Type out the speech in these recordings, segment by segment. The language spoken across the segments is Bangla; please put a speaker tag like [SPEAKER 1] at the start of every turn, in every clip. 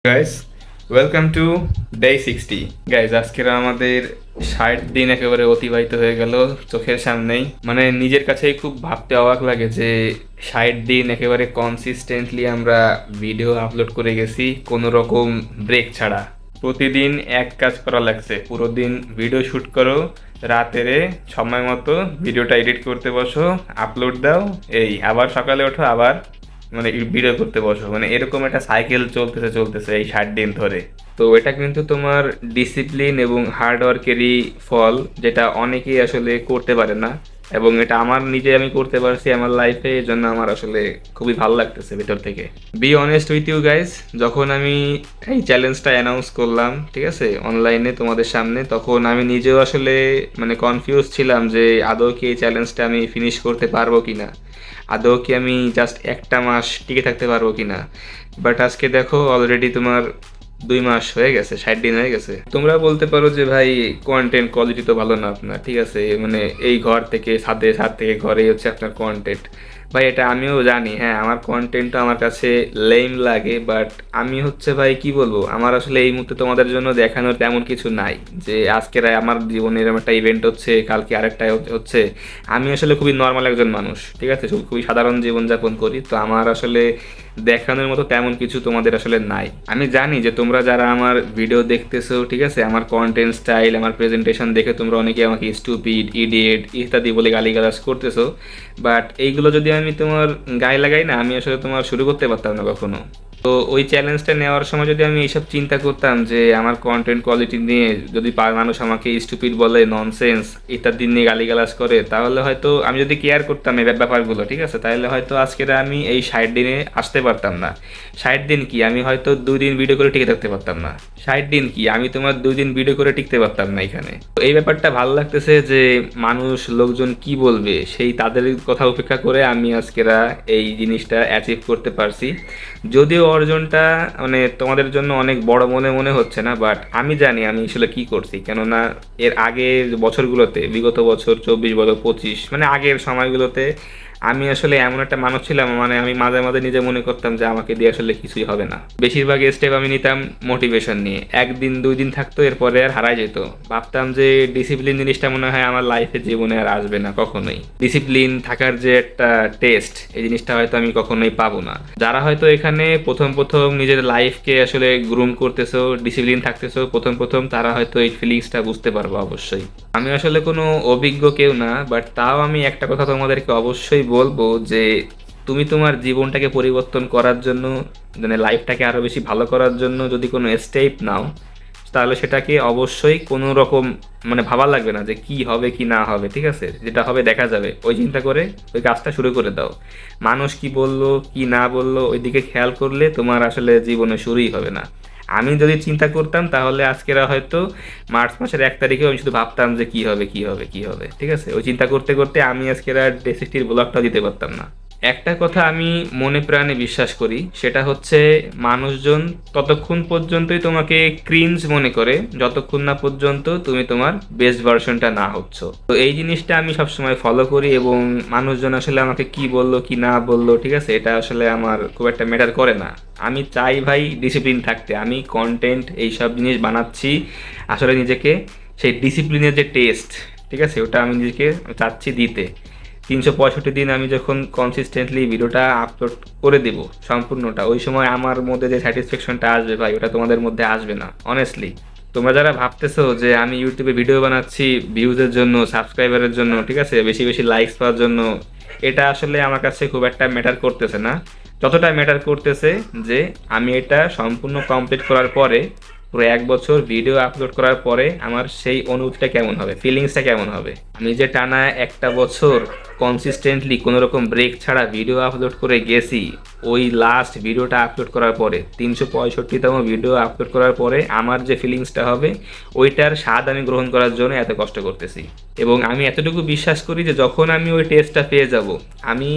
[SPEAKER 1] Guys, welcome to day 60। Guys, আজকের আমাদের 60 দিন একেবারে অতিবাহিত হয়ে গেল চোখের সামনেই। মানে নিজের কাছেই খুব ভাবতে অবাক লাগে যে 60 দিন একেবারে কনসিস্টেন্টলি আমরা ভিডিও আপলোড করে গেছি কোনো রকম ব্রেক ছাড়া। প্রতিদিন এক কাজ করা লাগছে, পুরো দিন ভিডিও শ্যুট করো, রাতেরে সময় মতো ভিডিওটা এডিট করতে বসো, আপলোড দাও, এই আবার সকালে ওঠো, আবার মানে ভিডিও করতে বসো। মানে এরকম একটা সাইকেল চলতেছে এই 60 দিন ধরে। তো এটা কিন্তু তোমার ডিসিপ্লিন এবং হার্ডওয়ার্কেরই ফল, যেটা অনেকেই আসলে করতে পারে না। এবং এটা আমার নিজে আমি করতে পারছি আমার লাইফে, এই জন্য আমার আসলে খুবই ভালো লাগতেছে ভিতর থেকে। Be honest with you guys, যখন আমি এই চ্যালেঞ্জটা অ্যানাউন্স করলাম, ঠিক আছে, অনলাইনে তোমাদের সামনে, তখন আমি নিজেও আসলে মানে কনফিউজ ছিলাম যে আদৌ কি এই চ্যালেঞ্জটা আমি ফিনিশ করতে পারবো কিনা, আদৌ কি আমি জাস্ট একটা মাস টিকে থাকতে পারবো কিনা। বাট আজকে দেখো অলরেডি তোমার 2 মাস হয়ে গেছে, 60 দিন হয়ে গেছে। তোমরা বলতে পারো যে ভাই কন্টেন্ট কোয়ালিটি তো ভালো না আপনার, ঠিক আছে, মানে এই ঘর থেকে ছাদে, ছাদ থেকে ঘরেই হচ্ছে আপনার কন্টেন্ট। ভাই এটা আমিও জানি, হ্যাঁ আমার কন্টেন্টটা আমার কাছে লেম লাগে, বাট আমি হচ্ছে ভাই কি বলবো, আমার আসলে এই মুহূর্তে তোমাদের জন্য দেখানোর তেমন কিছু নাই যে আজকের আমার জীবনের এরকম একটা ইভেন্ট হচ্ছে, কালকে আরেকটা হচ্ছে। আমি আসলে খুবই নর্মাল একজন মানুষ, ঠিক আছে, খুবই সাধারণ জীবনযাপন করি। তো আমার আসলে দেখানোর মতো তেমন কিছু তোমাদের আসলে নাই। আমি জানি যে তোমরা যারা আমার ভিডিও দেখতেছো, ঠিক আছে, আমার কন্টেন্ট স্টাইল, আমার প্রেজেন্টেশন দেখে তোমরা অনেকে আমাকে স্টুপিড, ইডিয়েট ইত্যাদি বলে গালিগালাজ করতেছো। বাট এইগুলো যদি আমি তোমার গায়ে লাগাই না, আমি আসলে তোমার শুরু করতে পারতাম না কখনো। তো ওই চ্যালেঞ্জটা নেওয়ার সময় যদি আমি এইসব চিন্তা করতাম যে আমার কন্টেন্ট কোয়ালিটি নিয়ে যদি মানুষ আমাকে স্টুপিড বলে, ননসেন্স ইত্যাদি নিয়ে গালিগালাজ করে, তাহলে হয়তো আমি যদি কেয়ার করতাম এই ব্যাপারগুলো, ঠিক আছে, তাহলে হয়তো আজকের আমি এই 60 দিনে আসতে পারতাম না। 60 দিন কি, আমি হয়তো 2 দিন ভিডিও করে টিকে থাকতে পারতাম না। 60 দিন কি, আমি তোমার 2 দিন ভিডিও করে টিকতে পারতাম না এখানে। তো এই ব্যাপারটা ভালো লাগতেছে যে মানুষ, লোকজন কি বলবে সেই তাদের কথা উপেক্ষা করে আমি আজকেরা এই জিনিসটা অ্যাচিভ করতে পারছি। যদিও অর্জনটা মানে তোমাদের জন্য অনেক বড় মনে মনে হচ্ছে না, বাট আমি জানি আমি আসলে কি করছি। কেননা এর আগের বছরগুলোতে, বিগত বছর 24 বলো, 25, মানে আগের সময়গুলোতে আমি আসলে এমন একটা মানুষ ছিলাম, মানে আমি মাঝে মাঝে নিজে মনে করতাম যে আমাকে দিয়ে আসলে কিছুই হবে না। বেশিরভাগ স্টেপ আমি নিতাম মোটিভেশন নিয়ে, 1 দিন 2 দিন থাকতো, এরপরে আর হারাই যেত। ভাবতাম যে ডিসিপ্লিন জিনিসটা মনে হয় আমার লাইফে জীবনে আর আসবে না কখনোই। ডিসিপ্লিন থাকার যে একটা টেস্ট, এই জিনিসটা হয়তো আমি কখনোই পাবো না। যারা হয়তো এখানে প্রথম প্রথম নিজের লাইফকে আসলে গ্রুম করতেছো, ডিসিপ্লিন থাকতেছো প্রথম প্রথম, তারা হয়তো এই ফিলিংসটা বুঝতে পারবো অবশ্যই। আমি আসলে কোনো অভিজ্ঞ কেউ না, বাট তাও আমি একটা কথা তোমাদেরকে অবশ্যই বলবো যে তুমি তোমার জীবনটাকে পরিবর্তন করার জন্য, মানে লাইফটাকে আরও বেশি ভালো করার জন্য যদি কোনো স্টেপ নাও, তাহলে সেটাকে অবশ্যই কোনো রকম মানে ভাবা লাগবে না যে কি হবে কি না হবে, ঠিক আছে, যেটা হবে দেখা যাবে, ওই চিন্তা করে ওই কাজটা শুরু করে দাও। মানুষ কি বললো কি না বললো ওই দিকে খেয়াল করলে তোমার আসলে জীবনে শুরুই হবে না। আমি যদি চিন্তা করতাম তাহলে আজকেরা হয়তো মার্চ মাসের 1 তারিখেও আমি শুধু ভাবতাম যে কি হবে কি হবে কি হবে, ঠিক আছে, ওই চিন্তা করতে করতে আমি আজকেরা ডে 60-র ব্লগটাও দিতে পারতাম না। একটা কথা আমি মনে প্রাণে বিশ্বাস করি, সেটা হচ্ছে মানুষজন ততক্ষণ পর্যন্তই তোমাকে ক্রিঞ্জ মনে করে যতক্ষণ না পর্যন্ত তুমি তোমার বেস্ট ভার্সনটা না হচ্ছ। তো এই জিনিসটা আমি সবসময় ফলো করি, এবং মানুষজন আসলে আমাকে কি বললো কি না বললো, ঠিক আছে, এটা আসলে আমার খুব একটা ম্যাটার করে না। আমি চাই ভাই ডিসিপ্লিন থাকতে, আমি কন্টেন্ট এইসব জিনিস বানাচ্ছি আসলে নিজেকে সেই ডিসিপ্লিনের যে টেস্ট, ঠিক আছে, ওটা আমি নিজেকে চাচ্ছি দিতে। 365 দিন আমি যখন কনসিস্টেন্টলি ভিডিওটা আপলোড করে দেব সম্পূর্ণটা, ওই সময় আমার মধ্যে যে স্যাটিসফ্যাকশনটা আসবে ভাই, ওটা তোমাদের মধ্যে আসবে না অনেস্টলি। তোমরা যারা ভাবতেছো যে আমি ইউটিউবে ভিডিও বানাচ্ছি ভিউজের জন্য, সাবস্ক্রাইবারের জন্য, ঠিক আছে, বেশি বেশি লাইকস পাওয়ার জন্য, এটা আসলে আমার কাছে খুব একটা ম্যাটার করতেছে না। যতটা ম্যাটার করতেছে যে আমি এটা সম্পূর্ণ কমপ্লিট করার পরে, পুরো 1 বছর ভিডিও আপলোড করার পরে আমার সেই অনুভূতিটা কেমন হবে, ফিলিংসটা কেমন হবে। আমি যে টানা একটা বছর কনসিস্টেন্টলি কোনো রকম ব্রেক ছাড়া ভিডিও আপলোড করে গেছি, ওই লাস্ট ভিডিওটা আপলোড করার পরে, 365তম ভিডিও আপলোড করার পরে আমার যে ফিলিংসটা হবে, ওইটার স্বাদ আমি গ্রহণ করার জন্য এত কষ্ট করতেছি। এবং আমি এতটুকু বিশ্বাস করি যে যখন আমি ওই টেস্টটা পেয়ে যাব, আমি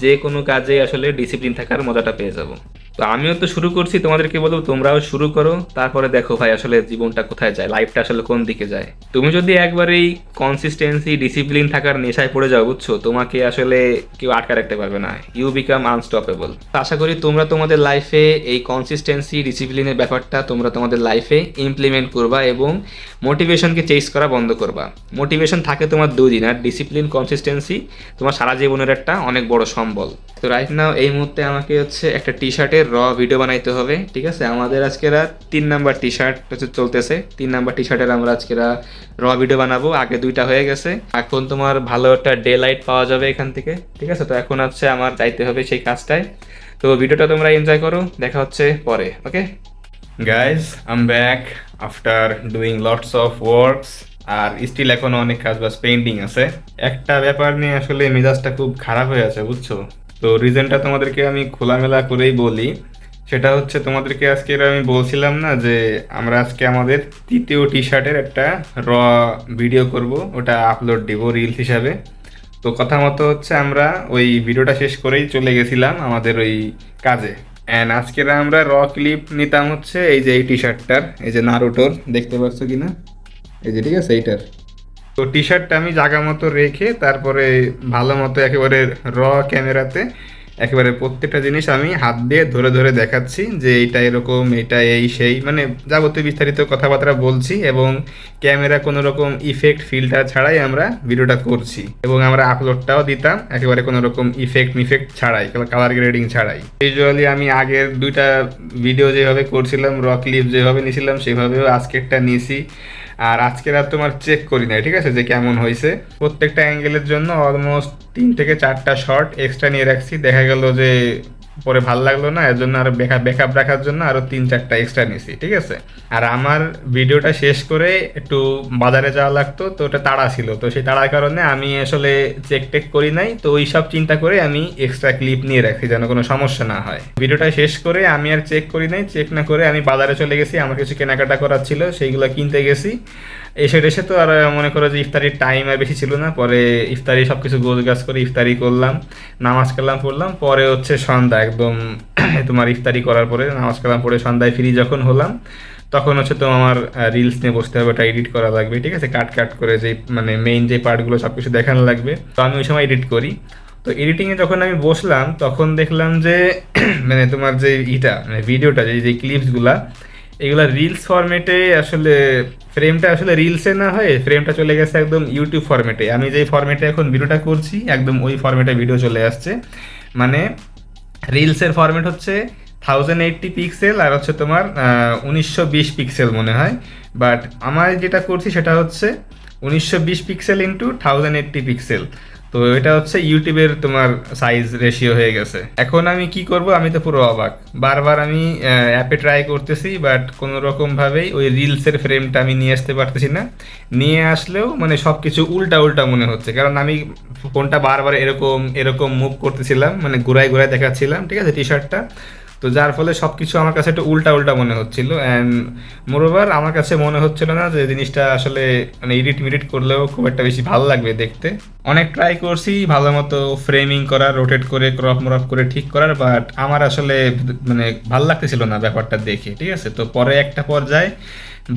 [SPEAKER 1] যে কোনো কাজে আসলে ডিসিপ্লিন থাকার মজাটা পেয়ে যাব। তো আমিও তো শুরু করছি, তোমাদেরকে বলবো তোমরাও শুরু করো, তারপরে দেখো ভাই আসলে জীবনটা কোথায় যায়, লাইফটা আসলে কোন দিকে যায়। তুমি যদি একবারেই কনসিস্টেন্সি ডিসিপ্লিন থাকার নেশায় পড়ে যাও, বুঝছো, তোমাকে আসলে কেউ আটকা রাখতে পারবে না, ইউ বিকাম আনস্টপেবল। আশা করি তোমরা তোমাদের লাইফে এই কনসিস্টেন্সি ডিসিপ্লিনের ব্যাপারটা তোমরা তোমাদের লাইফে ইমপ্লিমেন্ট করবা এবং মোটিভেশনকে চেস করা বন্ধ করবা। মোটিভেশন থাকে তোমার 2 দিন, আর ডিসিপ্লিন কনসিস্টেন্সি তোমার সারা জীবনের একটা অনেক বড় সম্বল। তো রাইট নাও এই মুহূর্তে আমাকে হচ্ছে একটা টি শার্টের ভিডিও বানাইতে হবে, ঠিক আছে। আমাদের আজকেরা 3 নাম্বার টি শার্ট হচ্ছে চলতেছে, 3 নাম্বার টি শার্টের আমরা আজকেরা ভিডিও বানাবো। আগে 2টা হয়ে গেছে, এখন তোমার ভালো একটা ডে লাইট পাওয়া যাবে এখান থেকে, ঠিক আছে। তো এখন হচ্ছে আমার যাইতে হবে সেই কাজটায়। তো ভিডিওটা তোমরা এনজয় করো, দেখা হচ্ছে পরে, okay guys. I am back after doing lots of works, আর স্টিল এখনো অনেক কাজ বাজ পেন্ডিং আছে। একটা ব্যাপার নিয়ে আসলে মেজাজটা খুব খারাপ হয়ে আছে, বুঝছো। তো রিজনটা তোমাদেরকে আমি খোলামেলা করেই বলি। সেটা হচ্ছে তোমাদেরকে আজকে আমি বলছিলাম না যে আমরা আজকে আমাদের 3য় টি শার্টের একটা ভিডিও করব, ওটা আপলোড দিব রিলস হিসাবে। তো কথা মতো হচ্ছে আমরা ওই ভিডিওটা শেষ করেই চলে গেছিলাম আমাদের ওই কাজে। অ্যান্ড আজকের আমরা ক্লিপ নিতাম হচ্ছে এই যে এই টি শার্টটার, এই যে নারুটোর, দেখতে পাচ্ছ কি না, এই যে, ঠিক আছে, এইটার। তো টি শার্টটা আমি জায়গা মতো রেখে তারপরে ভালো মতো একেবারে ক্যামেরাতে একেবারে প্রত্যেকটা জিনিস আমি হাত দিয়ে ধরে ধরে দেখাচ্ছি যে এইটা এরকম, এটা এই সেই, মানে যাবতীয় বিস্তারিত কথাবার্তা বলছি, এবং ক্যামেরা কোনো রকম ইফেক্ট ফিল্টার ছাড়াই আমরা ভিডিওটা করছি, এবং আমরা আপলোডটাও দিতাম একেবারে কোনো রকম মিফেক্ট ছাড়াই, কালার গ্রেডিং ছাড়াই। ইউজুয়ালি আমি আগের 2টা ভিডিও যেভাবে করছিলাম, ক্লিপ যেভাবে নিয়েছিলাম সেভাবেও আজকেরটা নিয়েছি। আর আজকের আর তোমার চেক করি না, ঠিক আছে, যে কেমন হয়েছে। প্রত্যেকটা অ্যাঙ্গেলের জন্য অলমোস্ট 3 থেকে 4টা শর্ট এক্সট্রা নিয়ে রাখছি। দেখা গেল যে পরে ভাল লাগলো না, এর জন্য আরো ব্যাকআপ রাখার জন্য আরো 3-4টা এক্সট্রা নিয়েছি, ঠিক আছে। আর আমার ভিডিওটা শেষ করে একটু বাজারে যাওয়া লাগতো, তো ওটা তাড়া ছিল, তো সেই তাড়ার কারণে আমি আসলে চেক করি নাই। তো ওই সব চিন্তা করে আমি এক্সট্রা ক্লিপ নিয়ে রাখছি যেন কোনো সমস্যা না হয়। ভিডিওটা শেষ করে আমি আর চেক করি নাই, চেক না করে আমি বাজারে চলে গেছি, আমার কিছু কেনাকাটা করার ছিল, সেইগুলো কিনতে গেছি। এসে তো আর মনে করো যে ইফতারির টাইম আর বেশি ছিল না, পরে ইফতারি সব কিছু গোছগাছ করে ইফতারি করলাম, নামাজ কালাম পড়লাম, পরে হচ্ছে সন্ধ্যা একদম তোমার ইফতারি করার পরে নামাজ কালাম পড়ে সন্ধ্যায় ফ্রি যখন হলাম, তখন হচ্ছে তো আমার রিলস নিয়ে বসতে হবে, ওটা এডিট করা লাগবে, ঠিক আছে। কাট করে যে মানে মেইন যে পার্টগুলো সব কিছু দেখানো লাগবে, তো আমি ওই সময় এডিট করি। তো এডিটিংয়ে যখন আমি বসলাম তখন দেখলাম যে মানে তোমার যে মানে ভিডিওটা যে ক্লিপসগুলা, এগুলা রিলস ফরম্যাটে আসলে ফ্রেমটা আসলে রিলসে না হয়ে ফ্রেমটা চলে গেছে একদম ইউটিউব ফরম্যাটে। আমি যেই ফরম্যাটে এখন ভিডিওটা করছি একদম ওই ফরম্যাটে ভিডিও চলে আসছে। মানে রিলসের ফরম্যাট হচ্ছে 1080 পিক্সেল আর হচ্ছে তোমার 1920 পিক্সেল মনে হয়, বাট আমার যেটা করছি সেটা হচ্ছে 1920 পিক্সেল ইন্টু 1080 পিক্সেল। তো এটা হচ্ছে ইউটিউবের তোমার সাইজ রেশিও হয়ে গেছে। এখন আমি কি করব, আমি তো পুরো অবাক, বারবার আমি অ্যাপে ট্রাই করতেছি, বাট কোনো রকমভাবেই ওই রিলসের ফ্রেমটা আমি নিয়ে আসতে পারতেছি না। নিয়ে আসলেও মানে সব কিছু উল্টা উল্টা মনে হচ্ছে, কারণ আমি ফোনটা বারবার এরকম এরকম মুভ করতেছিলাম, মানে ঘুরায় ঘুরায় দেখাচ্ছিলাম, ঠিক আছে, টি শার্টটা। তো যার ফলে সব কিছু আমার কাছে একটু উল্টা উল্টা মনে হচ্ছিল। অ্যান্ড মোরওভার আমার কাছে মনে হচ্ছিল না যে জিনিসটা আসলে মানে এডিট করলেও খুব একটা বেশি ভালো লাগবে দেখতে। অনেক ট্রাই করছি ভালো মতো ফ্রেমিং করার, রোটেট করে ক্রপ মরপ করে ঠিক করার, বাট আমার আসলে মানে ভালো লাগতেছিল না ব্যাপারটা দেখে, ঠিক আছে। তো পরে একটা পর্যায়ে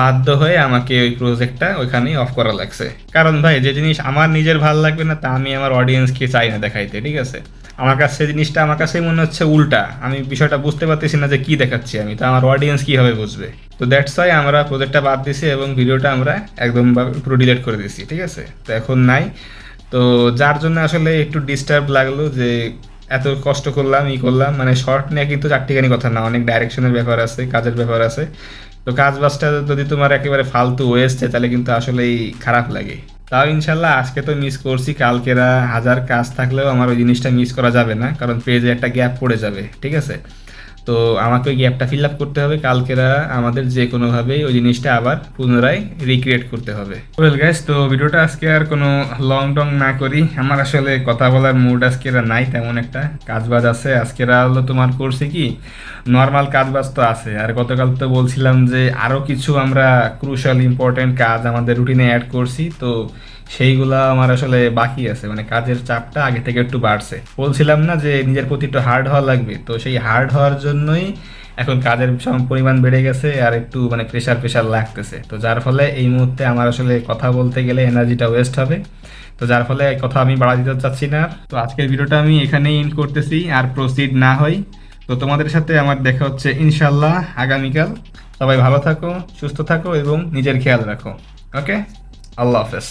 [SPEAKER 1] বাধ্য হয়ে আমাকে ওই প্রজেক্টটা ওইখানেই অফ করা লাগছে, কারণ ভাই যে জিনিস আমার নিজের ভালো লাগবে না তা আমি আমার অডিয়েন্সকে চাই না দেখাইতে, ঠিক আছে। আমার কাছে জিনিসটা আমার কাছেই মনে হচ্ছে উল্টা, আমি বিষয়টা বুঝতে পারতেছি না যে কী দেখাচ্ছি আমি, তো আমার অডিয়েন্স কীভাবে বুঝবে। তো দ্যাটস ওয়াই আমরা প্রজেক্টটা বাদ দিছি এবং ভিডিওটা আমরা একদম পুরো ডিলিট করে দিছি, ঠিক আছে। তো এখন নাই, তো যার জন্য আসলে একটু ডিস্টার্ব লাগলো যে এত কষ্ট করলাম করলাম, মানে শর্ট নিয়ে কিন্তু চারটিখানি কথা না, অনেক ডাইরেকশনের ব্যাপার আছে, কাজের ব্যাপার আছে। তো কাজ বাজটা যদি তোমার একেবারে ফালতু ওয়েস্ট হয় তাহলে কিন্তু আসলেই খারাপ লাগে। তাও ইনশাল্লাহ আজকে তো মিস করছি, কালকেরা হাজার কাজ থাকলেও আমার ওই জিনিসটা মিস করা যাবে না, কারণ পেজে একটা গ্যাপ পড়ে যাবে, ঠিক আছে। তো আমাকে ওই গ্যাপটা ফিল আপ করতে হবে, কালকেরা আমাদের যে কোনোভাবেই ওই জিনিসটা আবার পুনরায় রিক্রিয়েট করতে হবে। ওয়েল গাইস, তো ভিডিওটা আজকে আর কোনো লং টং না করি, আমার আসলে কথা বলার মুড আজকেরা নাই তেমন একটা, কাজবাজ আছে আজকেরা হলো তোমার করছি কি নর্মাল কাজবাজ তো আছে, আর গতকাল তো বলছিলাম যে আরও কিছু আমরা ক্রুশাল ইম্পর্টেন্ট কাজ আমাদের রুটিনে অ্যাড করছি। তো সেইগুলা আমার আসলে বাকি আছে, মানে কাজের চাপটা আগে থেকে একটু বাড়ছে। বলছিলাম না যে নিজের প্রতি একটু হার্ড হওয়া লাগবে, তো সেই হার্ড হওয়ার জন্যই এখন কাজের পরিমাণ বেড়ে গেছে আর একটু মানে প্রেশার প্রেশার লাগতেছে। তো যার ফলে এই মুহূর্তে আমার আসলে কথা বলতে গেলে এনার্জিটা ওয়েস্ট হবে। তো যার ফলে কথা আমি বাড়া দিতে চাচ্ছি না। তো আজকের ভিডিওটা আমি এখানেই এন্ড করতেছি, আর প্রসিড না হই। তো তোমাদের সাথে আমার দেখা হচ্ছে ইনশাল্লাহ আগামীকাল। সবাই ভালো থাকো, সুস্থ থাকো এবং নিজের খেয়াল রাখো। ওকে, আল্লাহ হাফেজ।